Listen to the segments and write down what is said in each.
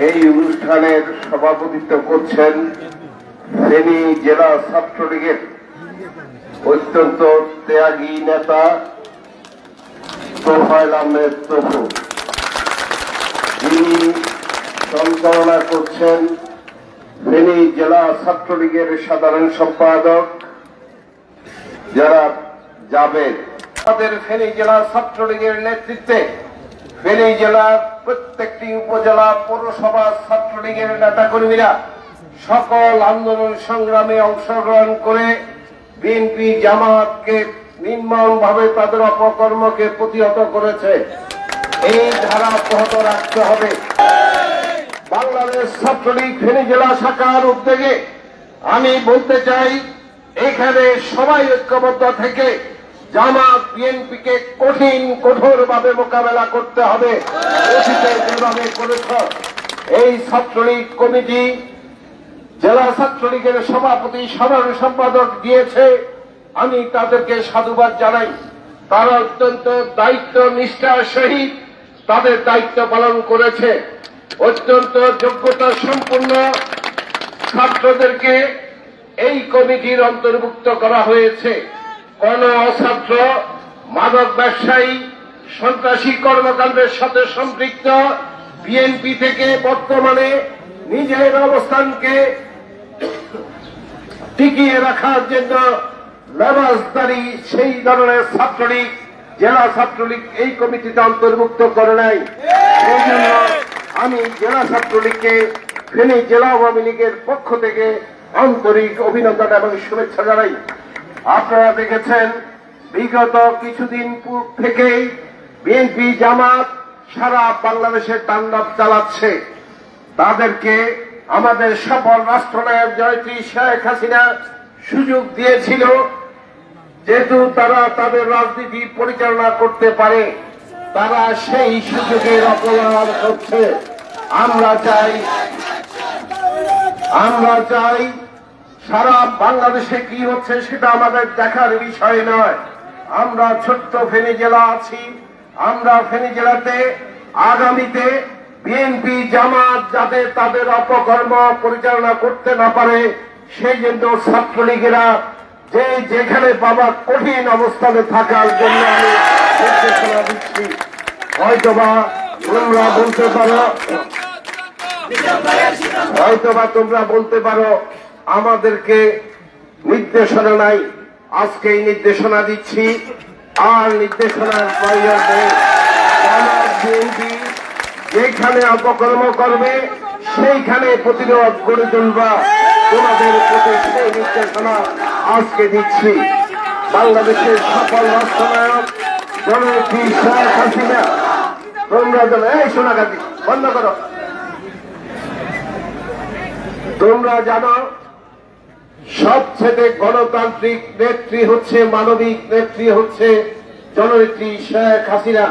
এই অনুষ্ঠানের সভাপতিত্ব করছেন ফেনী জেলা ছাত্রলীগের অত্যন্ত ত্যাগী নেতা তোফায়েল আহমেদ তপু। তিনি সঞ্চালনা করছেন ফেনী জেলা ছাত্রলীগের সাধারণ সম্পাদক যারা যাবেন। আমাদের ফেনী জেলা ছাত্রলীগের নেতৃত্বে ফেনী জেলার প্রত্যেকটি উপজেলা পৌরসভা ছাত্রলীগের নেতাকর্মীরা সকল আন্দোলন সংগ্রামে অংশগ্রহণ করে বিএনপি জামাতকে নির্মমভাবে তাদের অপকর্মকে প্রতিহত করেছে। এই ধারা অব্যাহত রাখতে হবে। বাংলাদেশ ছাত্রলীগ ফেনী জেলা শাখার উদ্যোগে আমি বলতে চাই, এখানে সবাই ঐক্যবদ্ধ থেকে জামাত বিএনপিকে কঠোরভাবে মোকাবেলা করতে হবে। অতীতে যেভাবে করেছ এই ছাত্রলীগ কমিটি জেলা ছাত্রলীগের সভাপতি সাধারণ সম্পাদক দিয়েছে, আমি তাদেরকে সাধুবাদ জানাই। তারা অত্যন্ত দায়িত্ব নিষ্ঠার সহিত তাদের দায়িত্ব পালন করেছে। অত্যন্ত যোগ্যতা সম্পন্ন ছাত্রদেরকে এই কমিটির অন্তর্ভুক্ত করা হয়েছে। কোন অছাত্র মাদক ব্যবসায়ী সন্ত্রাসী কর্মকাণ্ডের সাথে সম্পৃক্ত বিএনপি থেকে বর্তমানে নিজের অবস্থানকে টিকিয়ে রাখার জন্য নামাজদারি সেই ধরনের ছাত্রলীগ জেলা ছাত্রলীগ এই কমিটিতে অন্তর্ভুক্ত করে নাই। সেই জন্য আমি জেলা ছাত্রলীগকে ফেনী জেলা আওয়ামী লীগের পক্ষ থেকে আন্তরিক অভিনন্দন এবং শুভেচ্ছা জানাই। আপনারা দেখেছেন বিগত কিছুদিন থেকেই বিএনপি জামাত সারা বাংলাদেশে তাণ্ডব চালাচ্ছে। তাদেরকে আমাদের সফল রাষ্ট্রনায়ক জয়ত্রী শেখ হাসিনা সুযোগ দিয়েছিল, যেহেতু তারা তাদের রাজনীতি পরিচালনা করতে পারে, তারা সেই সুযোগের অপব্যবহার করছে। আমরা চাই সারা বাংলাদেশে কি হচ্ছে সেটা আমাদের দেখার বিষয় নয়। আমরা ছোট্ট ফেনী জেলা আছি, আমরা ফেনী জেলাতে আগামীতে বিএনপি জামাত যাতে তাদের অপকর্ম পরিচালনা করতে না পারে সেই জন্য ছাত্রলীগেরা যেখানে পাবা কঠিন অবস্থানে থাকার জন্য আমি নির্দেশনা দিচ্ছি। হয়তোবা তোমরা বলতে পারো আমাদেরকে নির্দেশনা নাই। আজকে এই নির্দেশনা দিচ্ছি, আর নির্দেশনার প্রয়োজন নেই। বিএনপি যেখানে অপকর্ম করবে সেইখানে প্রতিরোধ গড়ে তুলবা, তোমাদের প্রতি সেই নির্দেশনা আজকে দিচ্ছি। বাংলাদেশের সফল রাষ্ট্রনায়ক জননেত্রী শেখ হাসিনা, তোমরা এই সোনাগাতি বন্ধ করো। তোমরা জানো সবচেয়ে গণতান্ত্রিক নেত্রী হচ্ছে, মানবিক নেত্রী হচ্ছে জননেত্রী শেখ হাসিনা।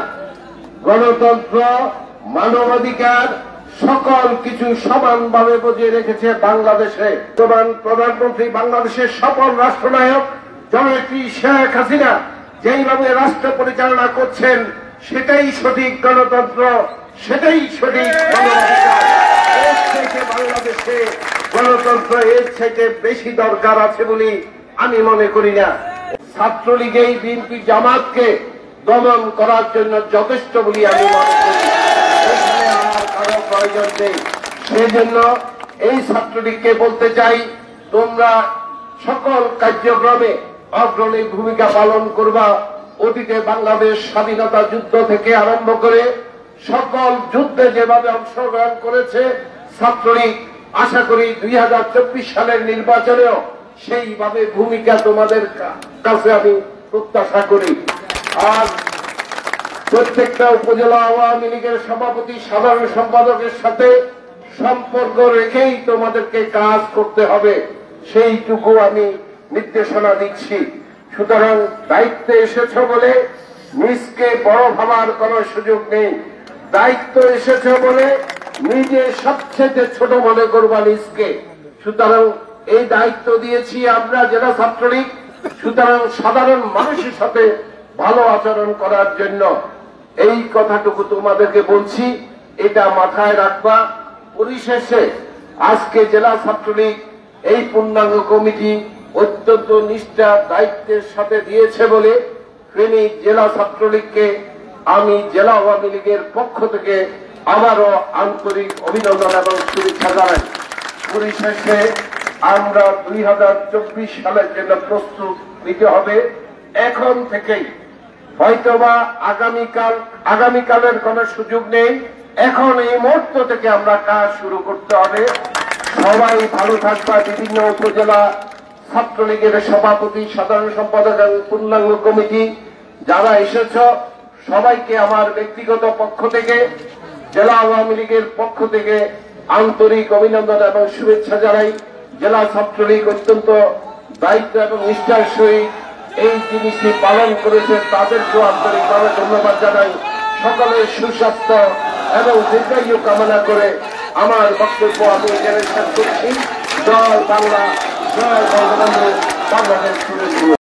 গণতন্ত্র, মানবাধিকার সকল কিছু সমানভাবে বজিয়ে রেখেছে বাংলাদেশে। প্রধানমন্ত্রী বাংলাদেশের সফল রাষ্ট্রনায়ক জননেত্রী শেখ হাসিনা যেইভাবে রাষ্ট্র পরিচালনা করছেন সেটাই সঠিক গণতন্ত্র, সেটাই সঠিক মানবাধিকার। এর থেকে বাংলাদেশে গণতন্ত্র এর থেকে বেশি দরকার আছে বলে আমি মনে করি না। ছাত্রলীগ এই বিএনপি জামাতকে দমন করার জন্য যথেষ্ট বলে আমি মনে করি। এখানে আমার কারো প্রয়োজন নেই। সেই জন্য এই ছাত্রলীগকে বলতে চাই, তোমরা সকল কার্যক্রমে অগ্রণী ভূমিকা পালন করবা। অতীতে বাংলাদেশ স্বাধীনতা যুদ্ধ থেকে আরম্ভ করে সকল যুদ্ধে যেভাবে অংশগ্রহণ করেছে ছাত্রলীগ, আশা করি 2024 সালের নির্বাচনেও সেইভাবে ভূমিকা তোমাদের কাছে আমি প্রত্যাশা করি। আর প্রত্যেকটা উপজেলা আওয়ামী লীগের সভাপতি সাধারণ সম্পাদকের সাথে সম্পর্ক রেখেই তোমাদেরকে কাজ করতে হবে, সেইটুকু আমি নির্দেশনা দিচ্ছি। সুতরাং দায়িত্বে এসেছ বলে নিজকে বড় ভাবার কোন সুযোগ নেই। দায়িত্ব এসেছ বলে নিজে সবচেয়ে ছোট মনে করবা নিজকে। সুতরাং এই দায়িত্ব দিয়েছি আমরা জেলা ছাত্রলীগ, সুতরাং সাধারণ মানুষের সাথে ভালো আচরণ করার জন্য এই কথাটুকু তোমাদেরকে বলছি। এটা মাথায় রাখবা। পরিশেষে আজকে জেলা ছাত্রলীগ এই পূর্ণাঙ্গ কমিটি অত্যন্ত নিষ্ঠা দায়িত্বের সাথে দিয়েছে বলে ফেনী জেলা ছাত্রলীগকে আমি জেলা আওয়ামী লীগের পক্ষ থেকে আবারও আন্তরিক অভিনন্দন এবং শুভেচ্ছা জানাই। পরিশেষে আমরা 2024 সালের জন্য প্রস্তুত নিতে হবে এখন থেকেই। হয়তোবা আগামীকালের কোনো সুযোগ নেই, এখন এই মুহূর্ত থেকে আমরা কাজ শুরু করতে হবে। সবাই ভালো থাকবা। বিভিন্ন উপজেলা ছাত্রলীগের সভাপতি, সাধারণ সম্পাদক এবং পূর্ণাঙ্গ কমিটি যারা এসেছ, সবাইকে আমার ব্যক্তিগত পক্ষ থেকে, জেলা আওয়ামী লীগের পক্ষ থেকে আন্তরিক অভিনন্দন এবং শুভেচ্ছা জানাই। জেলা ছাত্রলীগ অত্যন্ত দায়িত্ব এবং নিষ্ঠার সহিত এই জিনিসটি পালন করেছে, তাদেরকেও আন্তরিকভাবে ধন্যবাদ জানাই। সকলের সুস্বাস্থ্য এবং দীর্ঘায়ু কামনা করে আমার বক্তব্য আমি এখানে শেষ করছি। জয় বাংলা, জয় বঙ্গবন্ধু, বাংলাদেশ।